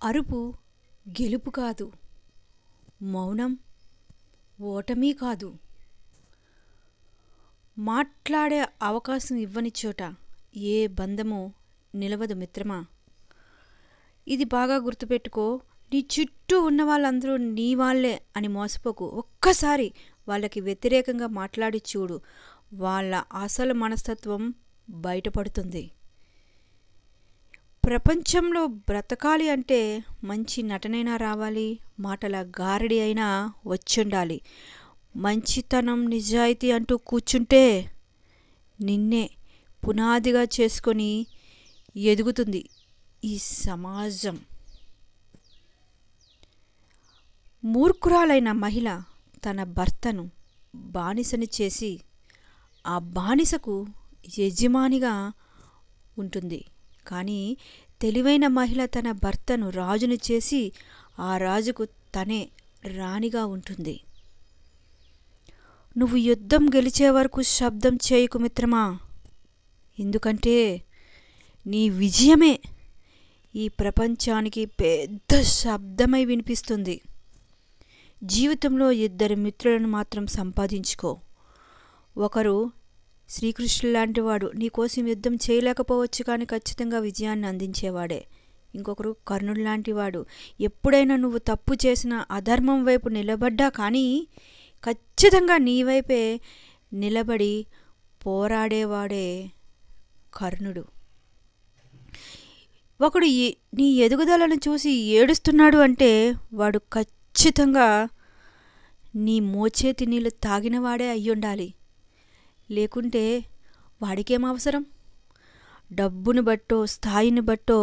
అరుపు గెలుపు కాదు, మౌనం ఓటమి కాదు. మాట్లాడే అవకాశం ఇవ్వని చోట ఏ బంధమో నిలవదు మిత్రమా. ఇది బాగా గుర్తుపెట్టుకో. నీ చుట్టూ ఉన్న వాళ్ళందరూ నీ వాళ్ళే అని మోసపోకు. ఒక్కసారి వాళ్ళకి వ్యతిరేకంగా మాట్లాడి చూడు, వాళ్ళ అసలు మనస్తత్వం బయటపడుతుంది. ప్రపంచంలో బ్రతకాలి అంటే మంచి నటనైనా రావాలి, మాటల గారడి అయినా వచ్చుండాలి. మంచితనం నిజాయితీ అంటూ కూర్చుంటే నిన్నే పునాదిగా చేసుకొని ఎదుగుతుంది ఈ సమాజం. మూర్ఖురాలైన మహిళ తన భర్తను బానిసని చేసి ఆ బానిసకు యజమానిగా ఉంటుంది. కానీ తెలివైన మహిళ తన భర్తను రాజును చేసి ఆ రాజుకు తనే రాణిగా ఉంటుంది. నువ్వు యుద్ధం గెలిచే వరకు శబ్దం చేయకు మిత్రమా. ఎందుకంటే నీ విజయమే ఈ ప్రపంచానికి పెద్ద శబ్దమై వినిపిస్తుంది. జీవితంలో ఇద్దరు మిత్రులను మాత్రం సంపాదించుకో. ఒకరు శ్రీకృష్ణుడు లాంటివాడు, నీకోసం యుద్ధం చేయలేకపోవచ్చు కానీ ఖచ్చితంగా విజయాన్ని అందించేవాడే. ఇంకొకరు కర్ణుడు లాంటివాడు, ఎప్పుడైనా నువ్వు తప్పు చేసిన అధర్మం వైపు నిలబడ్డా కానీ ఖచ్చితంగా నీ వైపే నిలబడి పోరాడేవాడే కర్ణుడు. ఒకడు నీ ఎదుగుదలను చూసి ఏడుస్తున్నాడు అంటే వాడు ఖచ్చితంగా నీ మోచేతి నీళ్ళు తాగినవాడే అయ్యుండాలి. లేకుంటే వాడికేం అవసరం? డబ్బును బట్టో స్థాయిని బట్టో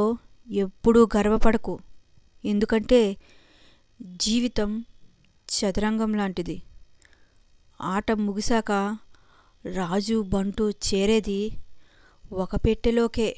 ఎప్పుడూ గర్వపడకు. ఎందుకంటే జీవితం చదరంగం లాంటిది. ఆట ముగిశాక రాజు బంటు చేరేది ఒక పెట్టెలోకే.